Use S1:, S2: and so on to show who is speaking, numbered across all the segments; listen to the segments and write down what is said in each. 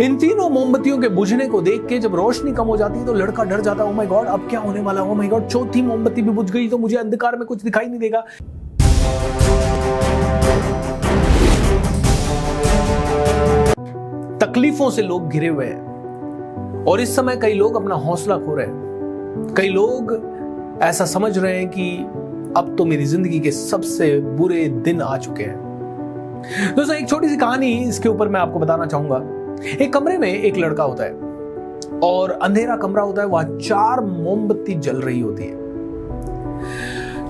S1: इन तीनों मोमबत्तियों के बुझने को देख के जब रोशनी कम हो जाती है तो लड़का डर जाता है, ओ माय गॉड अब क्या होने वाला है, ओ माय गॉड चौथी मोमबत्ती भी बुझ गई तो मुझे अंधकार में कुछ दिखाई नहीं देगा। तकलीफों से लोग घिरे हुए हैं और इस समय कई लोग अपना हौसला खो रहे हैं। कई लोग ऐसा समझ रहे हैं कि अब तो मेरी जिंदगी के सबसे बुरे दिन आ चुके हैं। दोस्तों एक छोटी सी कहानी इसके ऊपर मैं आपको बताना चाहूंगा। एक कमरे में एक लड़का होता है और अंधेरा कमरा होता है, वहां 4 मोमबत्ती जल रही होती है।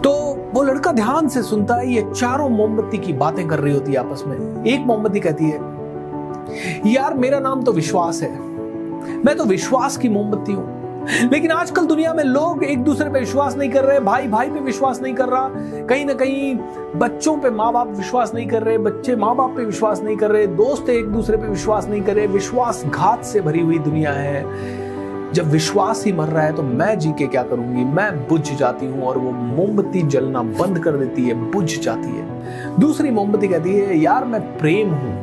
S1: तो वो लड़का ध्यान से सुनता है, ये चारों मोमबत्ती की बातें कर रही होती है आपस में। एक मोमबत्ती कहती है, यार मेरा नाम तो विश्वास है, मैं तो विश्वास की मोमबत्ती हूं, लेकिन आजकल दुनिया में लोग एक दूसरे पे विश्वास नहीं कर रहे, भाई भाई पे विश्वास नहीं कर रहा, कहीं ना कहीं बच्चों पे माँ बाप विश्वास नहीं कर रहे, बच्चे माँ बाप पे विश्वास नहीं कर रहे, दोस्त एक दूसरे पे विश्वास नहीं कर रहे। विश्वासघात से भरी हुई दुनिया है। जब विश्वास ही मर रहा है तो मैं जी के क्या करूंगी, मैं बुझ जाती हूं और वो मोमबत्ती जलना बंद कर देती है, बुझ जाती है। दूसरी मोमबत्ती कहती है, यार मैं प्रेम हूं।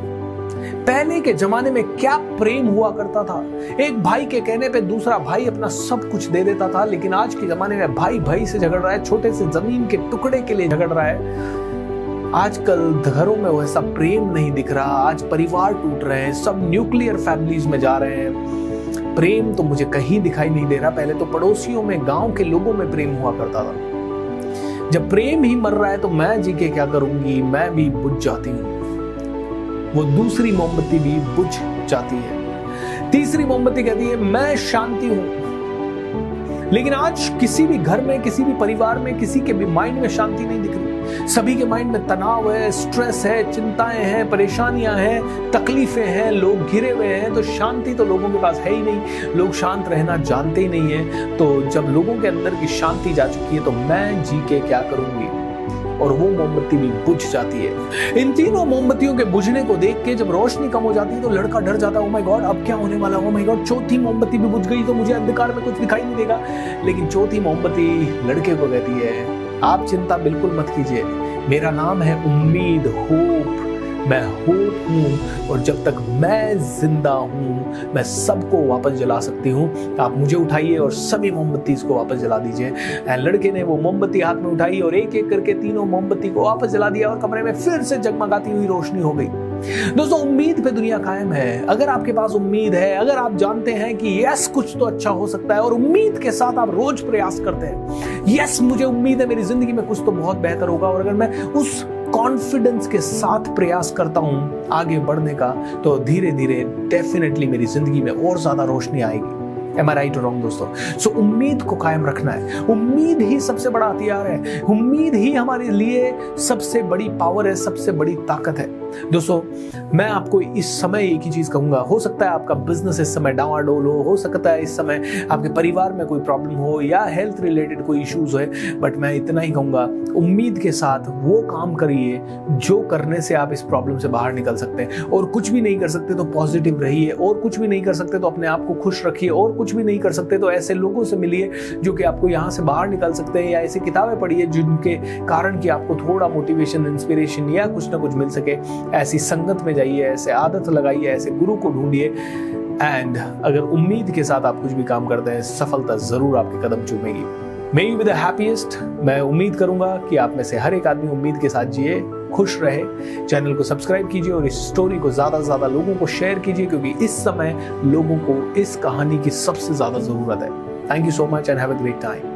S1: पहले के जमाने में क्या प्रेम हुआ करता था, एक भाई के कहने पे दूसरा भाई अपना सब कुछ दे देता था, लेकिन आज के जमाने में भाई भाई से झगड़ रहा है, छोटे से जमीन के टुकड़े के लिए झगड़ रहा है। आजकल घरों में वैसा प्रेम नहीं दिख रहा, आज परिवार टूट रहे हैं, सब न्यूक्लियर फैमिलीज में जा रहे हैं। प्रेम तो मुझे कहीं दिखाई नहीं दे रहा। पहले तो पड़ोसियों में, गांव के लोगों में प्रेम हुआ करता था। जब प्रेम ही मर रहा है तो मैं जी के क्या करूंगी, मैं भी बुझ जाती हूँ। वो दूसरी मोमबत्ती भी बुझ जाती है। तीसरी मोमबत्ती कहती है, मैं शांति हूं। लेकिन आज किसी भी घर में, किसी भी परिवार में, किसी के भी माइंड में शांति नहीं दिख रही। सभी के माइंड में तनाव है, स्ट्रेस है, चिंताएं हैं, परेशानियां हैं, तकलीफें हैं, लोग घिरे हुए हैं। तो शांति तो लोगों के पास है ही नहीं, लोग शांत रहना जानते ही नहीं है। तो जब लोगों के अंदर की शांति जा चुकी है तो मैं जी के क्या करूंगी, और वो मोमबत्ती भी बुझ जाती है। इन तीनों मोमबत्तियों के बुझने को देख के जब रोशनी कम हो जाती है तो लड़का डर जाता है, ओ माय गॉड अब क्या होने वाला है, ओ माय गॉड चौथी मोमबत्ती भी बुझ गई तो मुझे अंधकार में कुछ दिखाई नहीं देगा। लेकिन चौथी मोमबत्ती लड़के को कहती है, आप चिंता बिल्कुल मत कीजिए, मेरा नाम है उम्मीद, होप। मैं होप हूं और जब तक मैं जिंदा हूं मैं सबको वापस जला सकती हूं। आप मुझे उठाइए और सभी मोमबत्ती इसको वापस जला दीजिए। लड़के ने वो मोमबत्ती हाथ में उठाई और एक एक करके तीनों मोमबत्ती को वापस जला दिया और कमरे में फिर से जगमगाती हुई रोशनी हो गई। दोस्तों उम्मीद पे दुनिया कायम है। अगर आपके पास उम्मीद है, अगर आप जानते हैं कि यस कुछ तो अच्छा हो सकता है और उम्मीद के साथ आप रोज प्रयास करते हैं, यस मुझे उम्मीद है मेरी जिंदगी में कुछ तो बहुत बेहतर होगा, और अगर मैं उस कॉन्फिडेंस के साथ प्रयास करता हूं आगे बढ़ने का, तो धीरे धीरे डेफिनेटली मेरी जिंदगी में और ज्यादा रोशनी आएगी। Am I right or wrong दोस्तों? सो उम्मीद को कायम रखना है। उम्मीद ही सबसे बड़ा हथियार है। उम्मीद ही हमारे लिए सबसे बड़ी पावर है, सबसे बड़ी ताकत है। दोस्तों मैं आपको इस समय एक ही चीज कहूंगा, हो सकता है आपका बिजनेस इस समय डावाडोल हो सकता है इस समय आपके परिवार में कोई प्रॉब्लम हो या हेल्थ रिलेटेड कोई इश्यूज है, बट मैं इतना ही कहूंगा, उम्मीद के साथ वो काम करिए जो करने से आप इस प्रॉब्लम से बाहर निकल सकते हैं। और कुछ भी नहीं कर सकते तो पॉजिटिव रहिए, और कुछ भी नहीं कर सकते तो अपने आप को खुश रखिए, और कुछ भी नहीं कर सकते तो ऐसे लोगों से मिलिए जो कि आपको यहाँ से बाहर निकाल सकते हैं, या ऐसी किताबें पढ़िए जिनके कारण कि आपको थोड़ा मोटिवेशन, इंस्पिरेशन या कुछ ना कुछ मिल सके। ऐसी संगत में जाइए, ऐसे आदत लगाइए, ऐसे गुरु को ढूंढिए। एंड अगर उम्मीद के साथ आप कुछ भी काम करते हैं, सफलता जरूर आपके कदम चूमेगी। May you be the happiest. मैं उम्मीद करूंगा कि आप में से हर एक आदमी उम्मीद के साथ जिए, खुश रहे। चैनल को सब्सक्राइब कीजिए और इस स्टोरी को ज्यादा से ज्यादा लोगों को शेयर कीजिए, क्योंकि इस समय लोगों को इस कहानी की सबसे ज्यादा जरूरत है। Thank you so much and have a great time.